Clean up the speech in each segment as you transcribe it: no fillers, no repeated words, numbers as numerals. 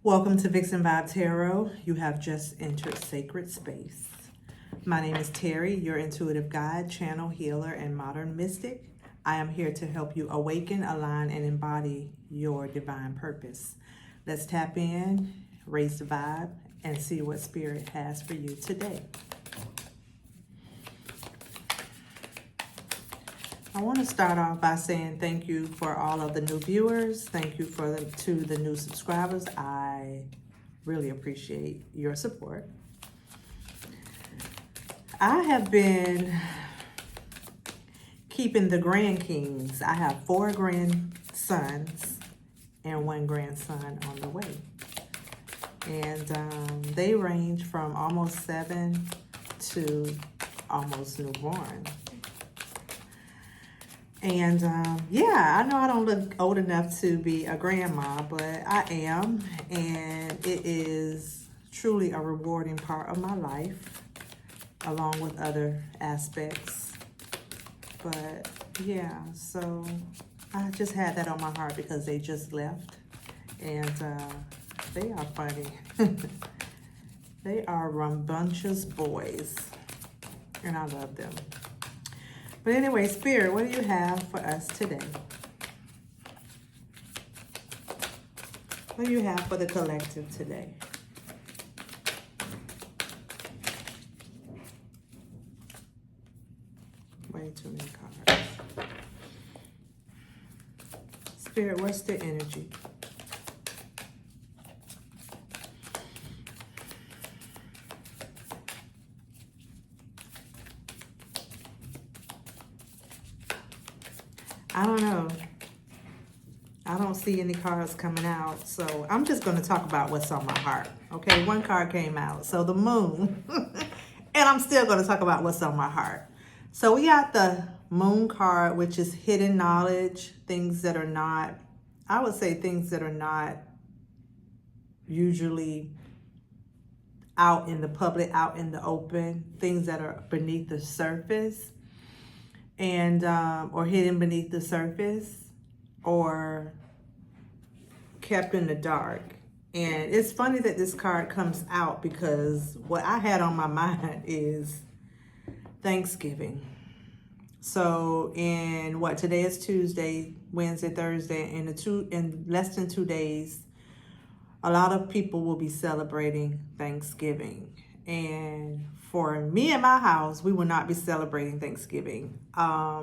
Welcome to Vixen Vibes Tarot. You have just entered sacred space. My name is Terry, your intuitive guide, channel healer, and modern mystic. I am here to help you awaken, align, and embody your divine purpose. Let's tap in, raise the vibe, and see what Spirit has for you today. I want to start off by saying thank you for all of the new viewers. Thank you to the new subscribers. I really appreciate your support. I have been keeping the grandkings. I have 4 grandsons and 1 grandson on the way. And they range from almost 7 to almost newborn. And yeah, I know I don't look old enough to be a grandma, but I am. And it is truly a rewarding part of my life, along with other aspects. But yeah, so I just had that on my heart because they just left. And they are funny. They are rambunctious boys. And I love them. But anyway, Spirit, what do you have for us today? What do you have for the collective today? Way too many cards. Spirit, what's the energy? I don't know. I don't see any cards coming out, so I'm just going to talk about what's on my heart. Okay, 1 card came out, so the moon. And I'm still going to talk about what's on my heart. So we got the moon card, which is hidden knowledge, things that are not, I would say things that are not usually out in the public, out in the open, things that are beneath the surface. And or hidden beneath the surface or kept in the dark. And it's funny that this card comes out because what I had on my mind is Thanksgiving. So in today is Tuesday, Wednesday, Thursday, in less than 2 days, a lot of people will be celebrating Thanksgiving. And for me and my house, we will not be celebrating Thanksgiving. I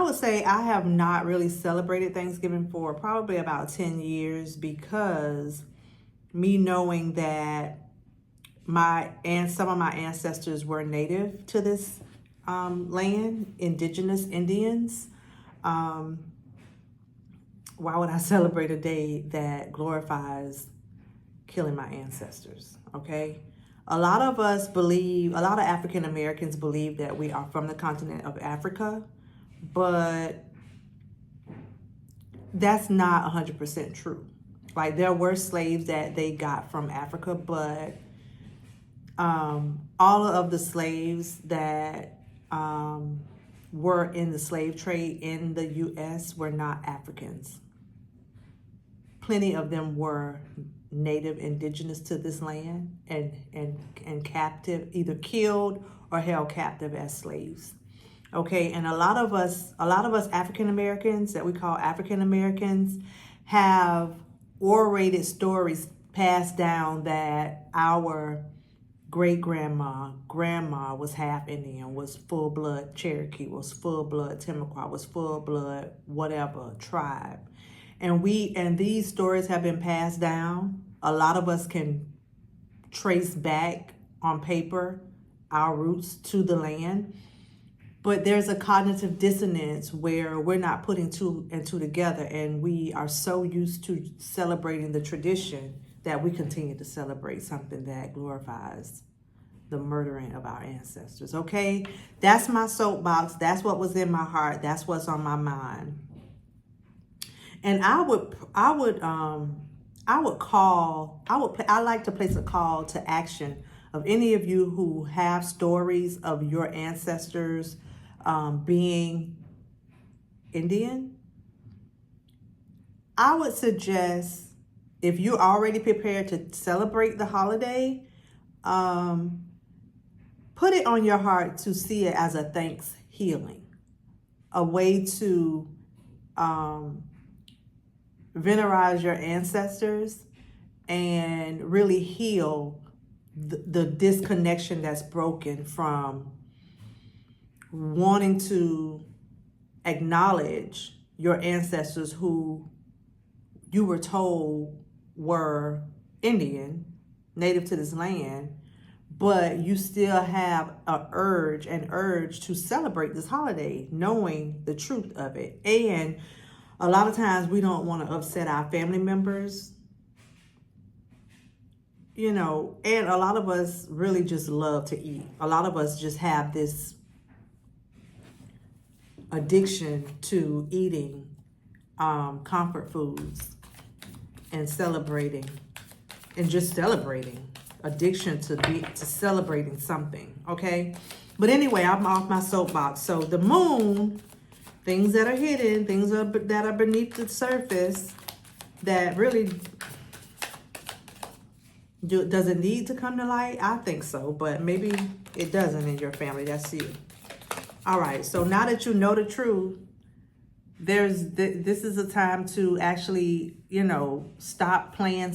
would say I have not really celebrated Thanksgiving for probably about 10 years because me knowing that some of my ancestors were native to this land, indigenous Indians. Why would I celebrate a day that glorifies killing my ancestors? Okay. A lot of African Americans believe that we are from the continent of Africa, but that's not 100% true. Like, there were slaves that they got from Africa, but all of the slaves that were in the slave trade in the U.S. were not Africans. Plenty of them were native, indigenous to this land and captive, either killed or held captive as slaves. Okay, and a lot of us African Americans that we call African Americans have orated stories passed down that our grandma was half Indian, was full blood Cherokee, was full blood Timucua, was full blood whatever tribe. And these stories have been passed down. A lot of us can trace back on paper our roots to the land. But there's a cognitive dissonance where we're not putting 2 and 2 together, and we are so used to celebrating the tradition that we continue to celebrate something that glorifies the murdering of our ancestors. Okay, that's my soapbox. That's what was in my heart. That's what's on my mind. And I like to place a call to action of any of you who have stories of your ancestors being Indian. I would suggest if you're already prepared to celebrate the holiday, put it on your heart to see it as a thanks healing, a way to venerate your ancestors and really heal the disconnection that's broken from wanting to acknowledge your ancestors who you were told were Indian, native to this land, but you still have an urge to celebrate this holiday, knowing the truth of it. And a lot of times we don't want to upset our family members, you know, and a lot of us really just love to eat. A lot of us just have this addiction to eating comfort foods and celebrating and just celebrating. Addiction to celebrating something, okay? But anyway, I'm off my soapbox. So the moon, things that are hidden, things that are beneath the surface that really doesn't need to come to light. I think so, but maybe it doesn't in your family. That's you. All right, so now that you know the truth, this is a time to actually, you know, stop playing,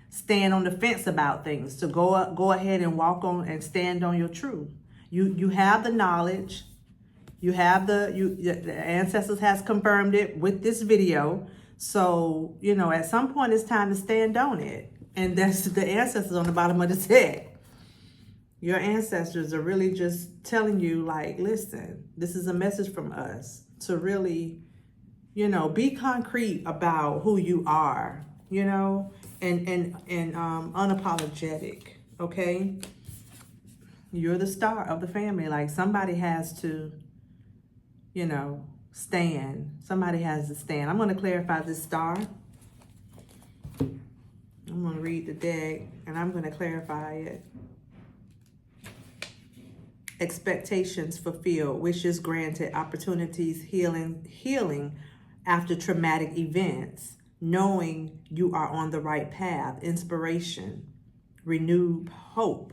stand on the fence about things, to go ahead and walk on and stand on your truth. You have the knowledge, you have the ancestors has confirmed it with this video. So, you know, at some point it's time to stand on it. And that's the ancestors on the bottom of the deck. Your ancestors are really just telling you, like, listen, this is a message from us to really, you know, be concrete about who you are, you know, and unapologetic, okay? You're the star of the family. Like, somebody has to, you know, stand. Somebody has to stand. I'm going to clarify this star. I'm going to read the deck, and I'm going to clarify it. Expectations fulfilled, wishes granted, opportunities, healing after traumatic events, knowing you are on the right path, inspiration, renewed hope.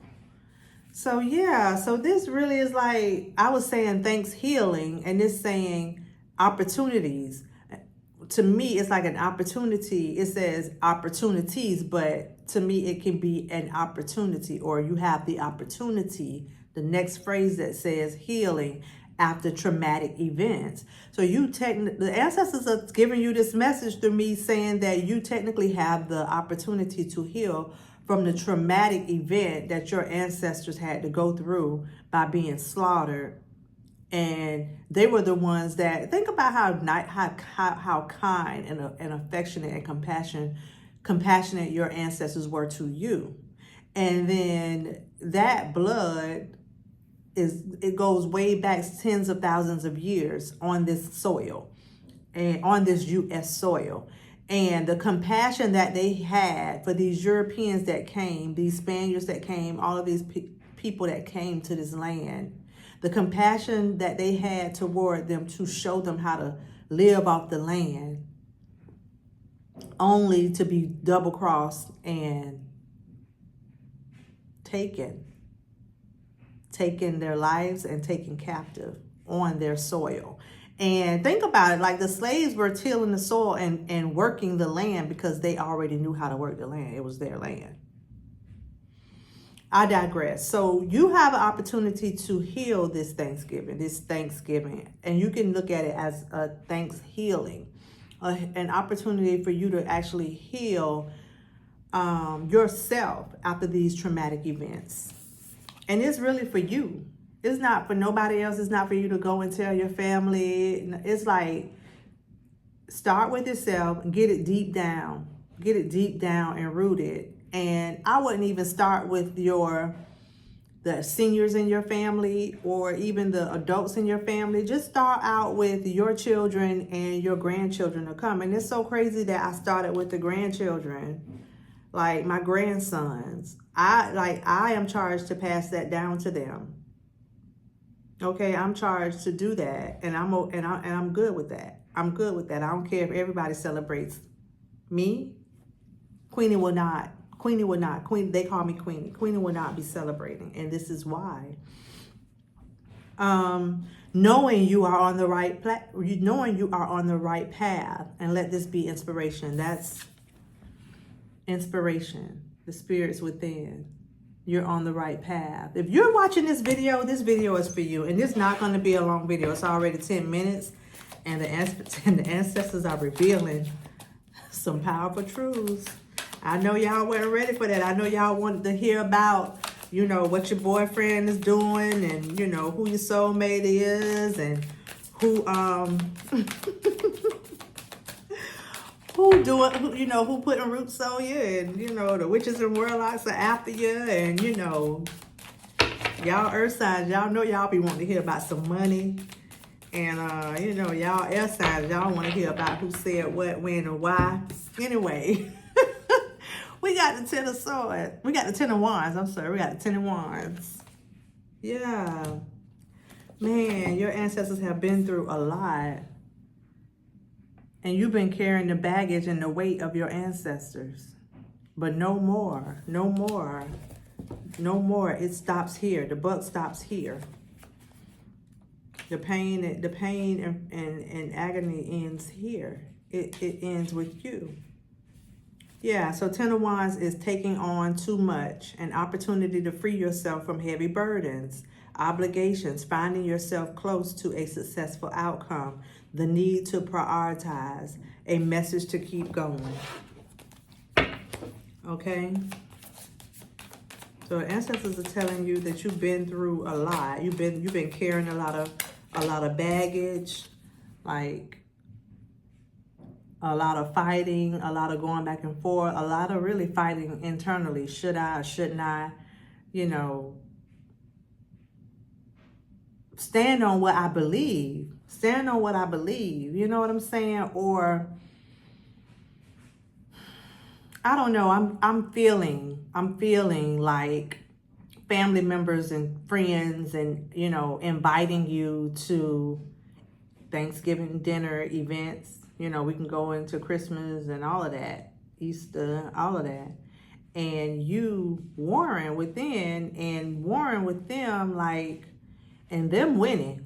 So yeah, so this really is like, I was saying thanks healing, and this saying opportunities. To me, it's like an opportunity. It says opportunities, but to me, it can be an opportunity, or you have the opportunity. The next phrase that says healing after traumatic events. So the ancestors are giving you this message through me, saying that you technically have the opportunity to heal from the traumatic event that your ancestors had to go through by being slaughtered. And they were the ones that, think about how kind and affectionate and compassionate your ancestors were to you. And then that blood it goes way back tens of thousands of years on this soil and on this U.S. soil. And the compassion that they had for these Europeans that came, these Spaniards that came, all of these people that came to this land, the compassion that they had toward them to show them how to live off the land, only to be double-crossed and taken their lives and taken captive on their soil. And think about it, like the slaves were tilling the soil and working the land because they already knew how to work the land. It was their land. I digress. So you have an opportunity to heal this Thanksgiving, and you can look at it as a thanks healing, an opportunity for you to actually heal yourself after these traumatic events. And it's really for you. It's not for nobody else. It's not for you to go and tell your family. It's like, start with yourself and get it deep down. Get it deep down and rooted. And I wouldn't even start with the seniors in your family or even the adults in your family. Just start out with your children and your grandchildren to come. And it's so crazy that I started with the grandchildren. Like my grandsons, I am charged to pass that down to them. Okay, I'm charged to do that, and I'm good with that. I'm good with that. I don't care if everybody celebrates Me, Queenie will not. They call me Queenie. Queenie will not be celebrating. And this is why. Knowing you are on the right knowing you are on the right path, and let this be inspiration. That's inspiration. The spirits within. You're on the right path. If you're watching this video is for you. And it's not going to be a long video. It's already 10 minutes. And the ancestors are revealing some powerful truths. I know y'all weren't ready for that. I know y'all wanted to hear about, you know, what your boyfriend is doing, and, you know, who your soulmate is, and who who putting roots on you, and, you know, the witches and warlocks are after you, and, you know, y'all earth signs, y'all know y'all be wanting to hear about some money. And, you know, y'all air signs, y'all want to hear about who said what, when, and why. Anyway, we got the 10 of swords. We got the 10 of wands. I'm sorry. We got the 10 of wands. Yeah. Man, your ancestors have been through a lot. And you've been carrying the baggage and the weight of your ancestors. But no more. No more. No more. It stops here. The buck stops here. The pain and agony ends here. It ends with you. Yeah, so 10 of Wands is taking on too much, an opportunity to free yourself from heavy burdens, obligations, finding yourself close to a successful outcome, the need to prioritize, a message to keep going. Okay? So ancestors are telling you that you've been through a lot. You've been carrying a lot of baggage, like a lot of fighting, a lot of going back and forth, a lot of really fighting internally. Should I, shouldn't I? You know, stand on what I believe. Stand on what I believe. You know what I'm saying? Or I don't know. I'm feeling like family members and friends and, you know, inviting you to Thanksgiving dinner events. You know, we can go into Christmas and all of that, Easter, all of that. And you warring within and warring with them, like, and them winning.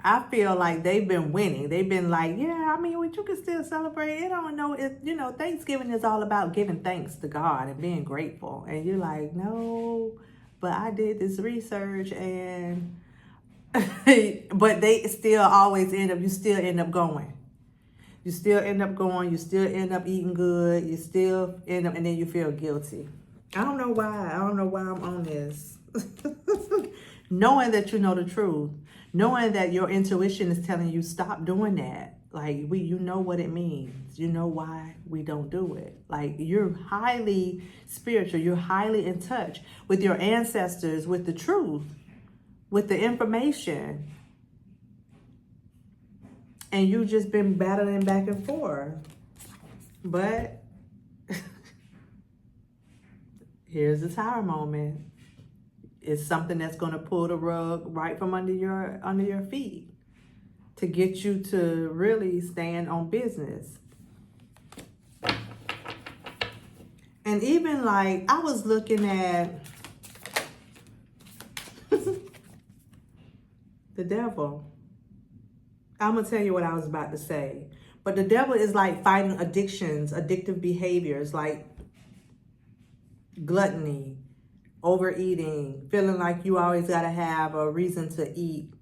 I feel like they've been winning. They've been like, yeah, I mean, you can still celebrate. I don't know. You know, Thanksgiving is all about giving thanks to God and being grateful. And you're like, no, but I did this research and, but they still always you still end up going. You still end up going. You still end up eating good. You still end up, and then you feel guilty. I don't know why. I don't know why I'm on this. Knowing that you know the truth. Knowing that your intuition is telling you stop doing that. Like, you know what it means. You know why we don't do it. Like, you're highly spiritual. You're highly in touch with your ancestors, with the truth, with the information. And you just been battling back and forth. But here's the Tower moment. It's something that's going to pull the rug right from under your feet to get you to really stand on business. And even like, I was looking at the devil. I'm going to tell you what I was about to say. But the devil is like fighting addictions, addictive behaviors, like gluttony, overeating, feeling like you always got to have a reason to eat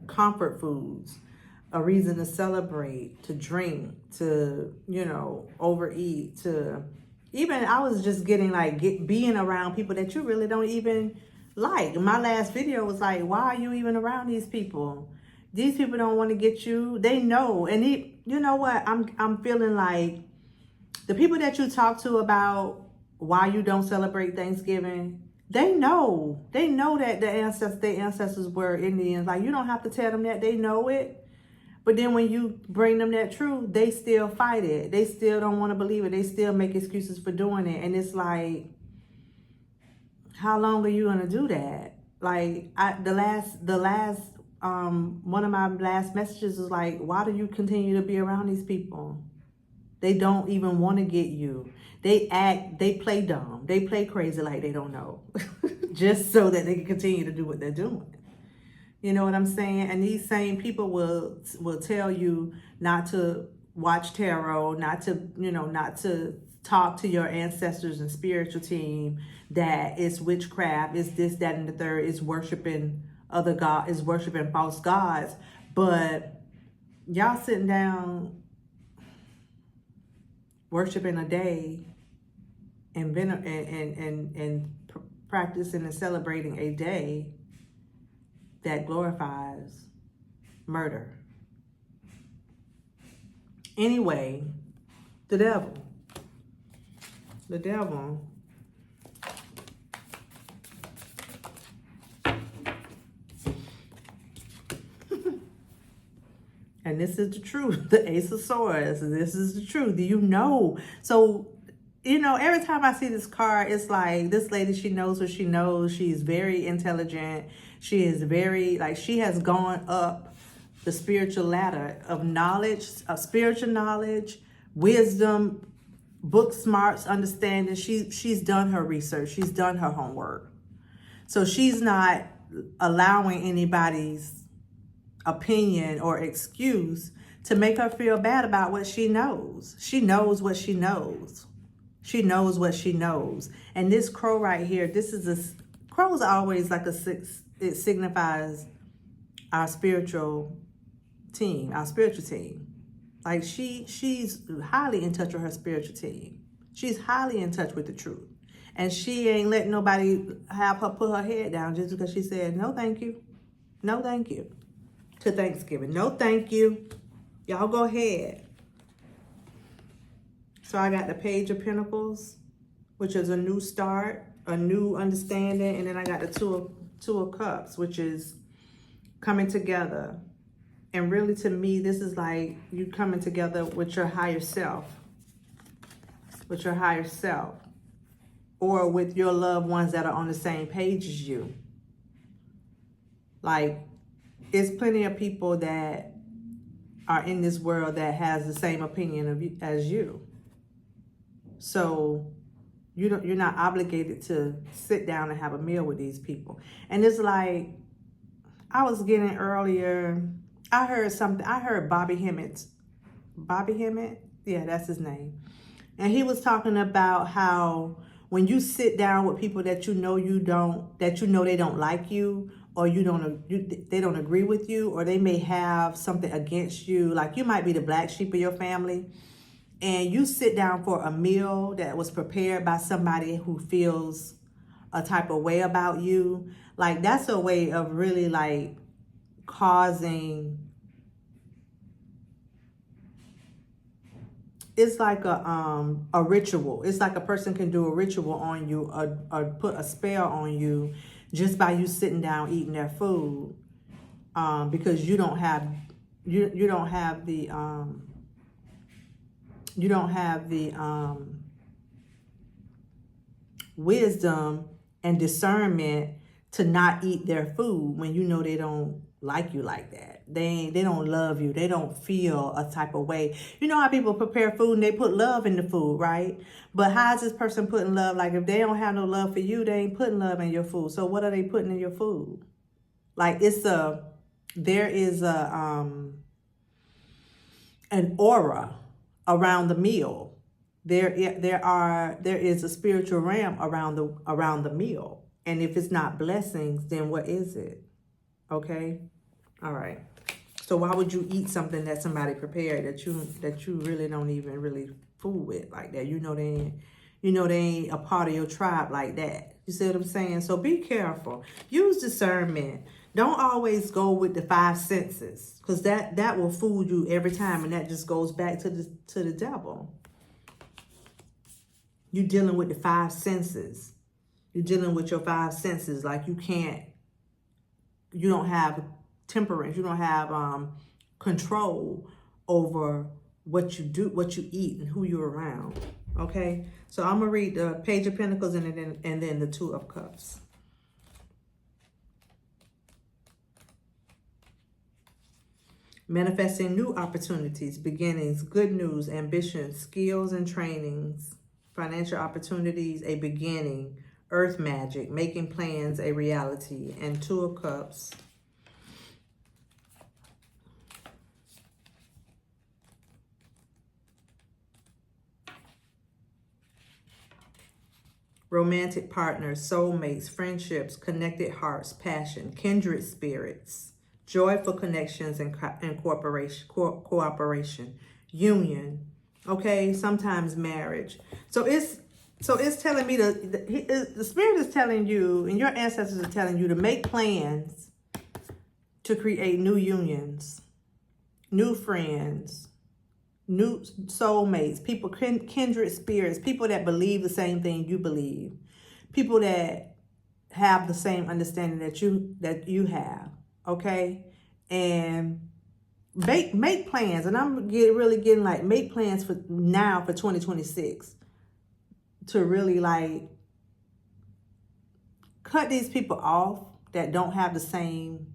comfort foods, a reason to celebrate, to drink, to, you know, overeat, to even, I was just getting like, being around people that you really don't even like. My last video was like, why are you even around these people? These people don't want to get you. They know. And you know what? I'm feeling like the people that you talk to about why you don't celebrate Thanksgiving, they know. They know that their ancestors were Indians. Like, you don't have to tell them that. They know it. But then when you bring them that truth, they still fight it. They still don't want to believe it. They still make excuses for doing it. And it's like, how long are you going to do that? Like, one of my last messages is like, why do you continue to be around these people? They don't even want to get you. They play dumb. They play crazy like they don't know. Just so that they can continue to do what they're doing. You know what I'm saying? And these same people will tell you not to watch tarot, not to talk to your ancestors and spiritual team, that it's witchcraft, it's this, that, and the third, it's worshiping other God, is worshiping false gods. But y'all sitting down worshiping a day and practicing and celebrating a day that glorifies murder. Anyway, the devil. And this is the truth. The Ace of Swords. This is the truth. You know. So, every time I see this card, it's like this lady, she knows what she knows. She's very intelligent. She is very, she has gone up the spiritual ladder of knowledge, of spiritual knowledge, wisdom, book smarts, understanding. She's done her research. She's done her homework. So she's not allowing anybody's opinion or excuse to make her feel bad about what she knows. She knows what she knows. She knows what she knows. And this crow right here, crow's always like it signifies our spiritual team. Like she's highly in touch with her spiritual team. She's highly in touch with the truth. And she ain't letting nobody have her put her head down just because she said, no, thank you. No, thank you. To Thanksgiving. No, thank you. Y'all go ahead. So I got the Page of Pentacles, which is a new start, a new understanding. And then I got the Two of Cups, which is coming together. And really, to me, this is like you coming together with your higher self. With your higher self. Or with your loved ones that are on the same page as you. Like, there's plenty of people that are in this world that has the same opinion of you as you. So you're not obligated to sit down and have a meal with these people. And it's like, I was getting earlier, I heard Bobby Hemmett. Yeah, that's his name. And he was talking about how when you sit down with people that they don't like you, or they don't agree with you, or they may have something against you, like you might be the black sheep of your family, and you sit down for a meal that was prepared by somebody who feels a type of way about you, like that's a way of really like causing, it's like a ritual. It's like a person can do a ritual on you, or put a spell on you just by you sitting down eating their food, because you don't have the wisdom and discernment to not eat their food when you know they don't like you like that. They don't love you. They don't feel a type of way. You know how people prepare food and they put love in the food, right? But how is this person putting love? Like if they don't have no love for you, they ain't putting love in your food. So what are they putting in your food? Like there is an aura around the meal. There is a spiritual realm around the meal. And if it's not blessings, then what is it? Okay? All right. So why would you eat something that somebody prepared that you really don't even really fool with like that? You know they ain't a part of your tribe like that. You see what I'm saying? So be careful. Use discernment. Don't always go with the five senses, because that will fool you every time, and that just goes back to the devil. You're dealing with the five senses. You're dealing with your five senses. Like you don't have temperance. You don't have control over what you do, what you eat, and who you're around. Okay? So I'm going to read the Page of Pentacles and then the Two of Cups. Manifesting new opportunities, beginnings, good news, ambitions, skills and trainings, financial opportunities, a beginning, earth magic, making plans a reality, and Two of Cups. Romantic partners, soulmates, friendships, connected hearts, passion, kindred spirits, joyful connections and cooperation, union. Okay, sometimes marriage. So it's telling me the spirit is telling you, and your ancestors are telling you to make plans to create new unions, new friends, new soulmates, people, kindred spirits, people that believe the same thing you believe, people that have the same understanding that you have. Okay, and make plans. And I'm really getting like, make plans for now for 2026 to really like cut these people off that don't have the same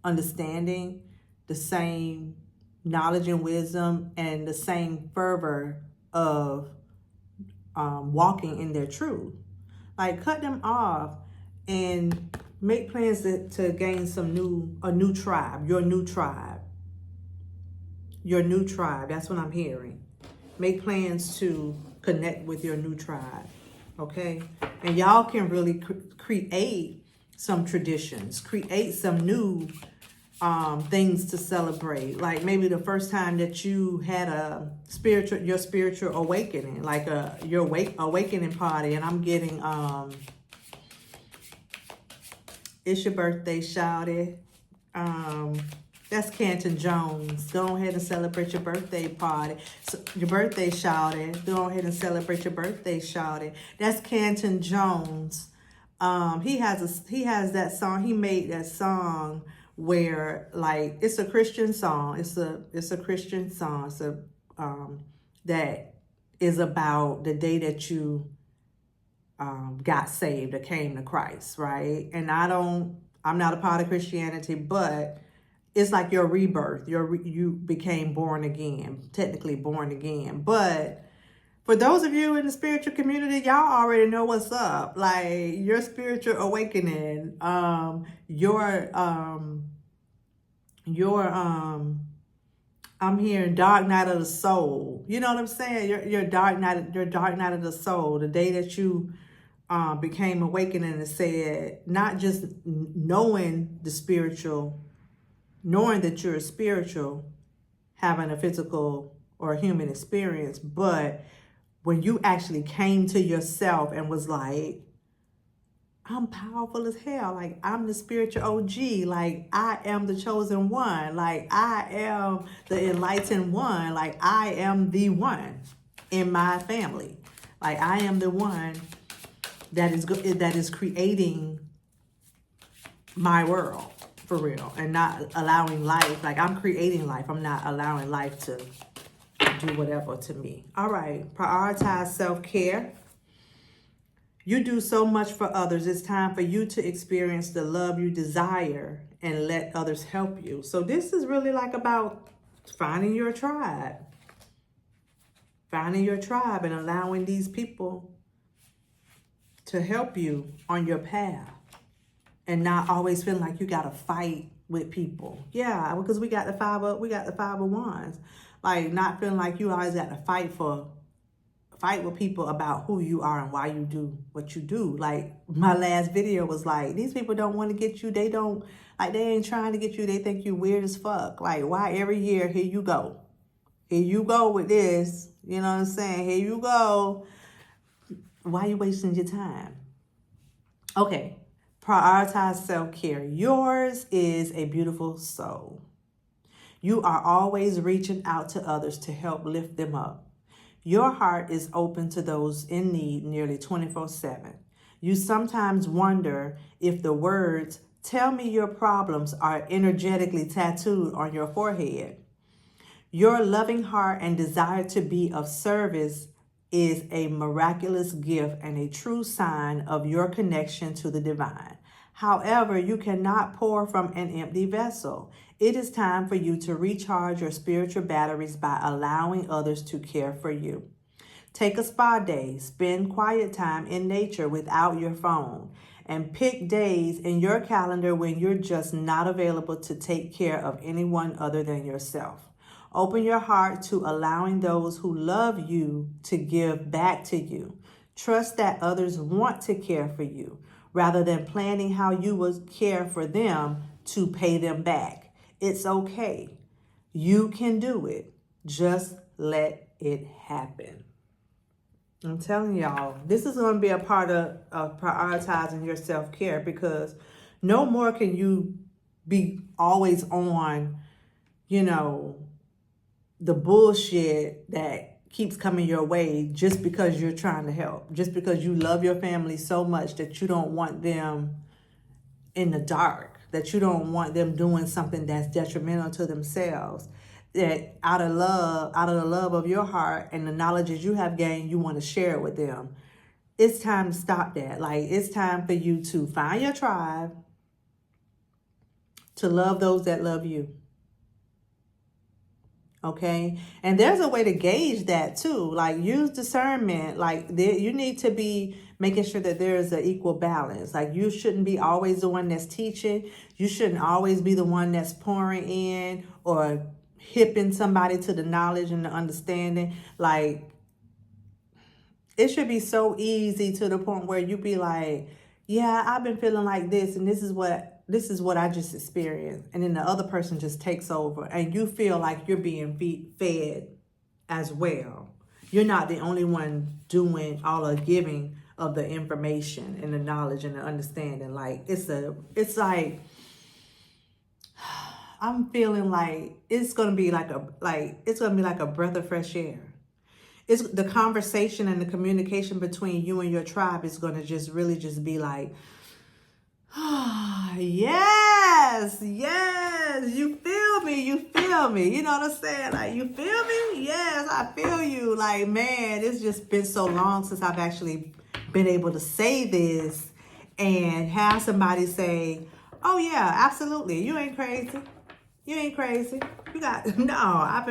understanding, the same knowledge and wisdom, and the same fervor of walking in their truth. Like, cut them off and make plans to gain a new tribe, your new tribe. Your new tribe, that's what I'm hearing. Make plans to connect with your new tribe, okay? And y'all can really create some traditions, create some new things to celebrate. Like maybe the first time that you had your spiritual awakening, like your awakening party. And I'm getting it's your birthday, shouty. That's Canton Jones. Go ahead and celebrate your birthday party. So, your birthday, shouty. Go ahead and celebrate your birthday, shouty. That's Canton Jones. He has that song. He made that song where like it's a Christian song. It's a Christian song. It's that is about the day that you got saved or came to Christ, right? And I'm not a part of Christianity, but it's like your rebirth. You became born again, technically born again. But for those of you in the spiritual community, y'all already know what's up. Like your spiritual awakening, I'm hearing dark night of the soul. You know what I'm saying? Your dark night of the soul. The day that you became awakening and said, not just knowing that you're spiritual, having a physical or human experience, but when you actually came to yourself and was like, I'm powerful as hell. Like, I'm the spiritual OG. Like, I am the chosen one. Like, I am the enlightened one. Like, I am the one in my family. Like, I am the one that is creating my world for real, and not allowing life. Like, I'm creating life. I'm not allowing life to do whatever to me. All right. Prioritize self-care. You do so much for others. It's time for you to experience the love you desire and let others help you. So this is really like about finding your tribe. Finding your tribe and allowing these people to help you on your path. And not always feeling like you gotta fight with people. Yeah, because we got the five of wands. Like, not feeling like you always got to fight with people about who you are and why you do what you do. Like, my last video was like, these people don't want to get you. They ain't trying to get you. They think you weird as fuck. Like, why every year, here you go. Here you go with this. You know what I'm saying? Here you go. Why are you wasting your time? Okay. Prioritize self-care. Yours is a beautiful soul. You are always reaching out to others to help lift them up. Your heart is open to those in need nearly 24/7. You sometimes wonder if the words, "Tell me your problems," are energetically tattooed on your forehead. Your loving heart and desire to be of service is a miraculous gift and a true sign of your connection to the divine. However, you cannot pour from an empty vessel. It is time for you to recharge your spiritual batteries by allowing others to care for you. Take a spa day, spend quiet time in nature without your phone, and pick days in your calendar when you're just not available to take care of anyone other than yourself. Open your heart to allowing those who love you to give back to you. Trust that others want to care for you rather than planning how you will care for them to pay them back. It's okay. You can do it. Just let it happen. I'm telling y'all, this is going to be a part of prioritizing your self-care, because no more can you be always on, the bullshit that keeps coming your way just because you're trying to help, just because you love your family so much that you don't want them in the dark, that you don't want them doing something that's detrimental to themselves. That out of the love of your heart and the knowledge that you have gained, you want to share it with them. It's time to stop that. Like, it's time for you to find your tribe, to love those that love you. Okay? And there's a way to gauge that too. Like, use discernment. Like, you need to be making sure that there is an equal balance. Like, you shouldn't be always the one that's teaching. You shouldn't always be the one that's pouring in or hipping somebody to the knowledge and the understanding. Like, it should be so easy to the point where you be like, yeah, I've been feeling like this, and this is what I just experienced. And then the other person just takes over, and you feel like you're being fed as well. You're not the only one doing all the giving of the information and the knowledge and the understanding. Like, it's like, I'm feeling like it's gonna be like a breath of fresh air. It's the conversation and the communication between you and your tribe is gonna just really just be like, yes, you feel me, you know what I'm saying? Like, you feel me? Yes, I feel you. Like, man, it's just been so long since I've actually been able to say this and have somebody say, oh yeah, absolutely, you ain't crazy. You ain't crazy. You got, no, I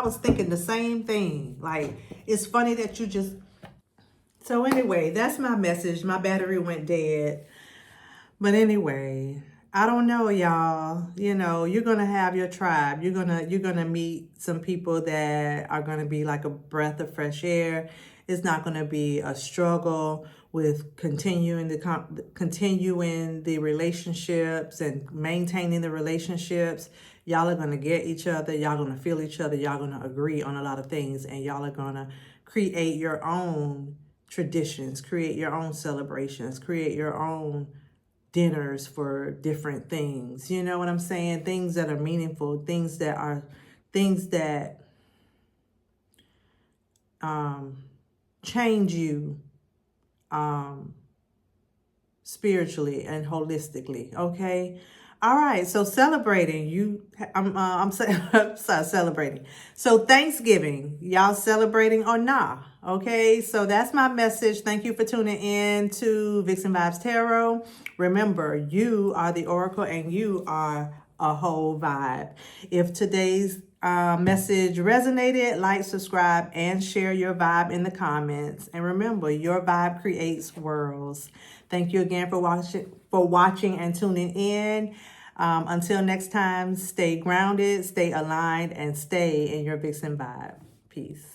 was thinking the same thing. Like, it's funny that you just, so anyway, that's my message. My battery went dead. But anyway, I don't know, y'all. You're going to have your tribe. You're going to meet some people that are going to be like a breath of fresh air. It's not going to be a struggle with continuing the relationships and maintaining the relationships. Y'all are going to get each other. Y'all going to feel each other. Y'all going to agree on a lot of things. And y'all are going to create your own traditions, create your own celebrations, create your own dinners for different things. You know what I'm saying? Things that are meaningful, things that change you spiritually and holistically. Okay. All right. So celebrating, I'm celebrating. So Thanksgiving, y'all celebrating or nah? Okay. So that's my message. Thank you for tuning in to Vixen Vibes Tarot. Remember, you are the oracle and you are a whole vibe. If today's message resonated, like, subscribe, and share your vibe in the comments. And remember, your vibe creates worlds. Thank you again for watching and tuning in. Until next time, stay grounded, stay aligned, and stay in your Vixen vibe. Peace.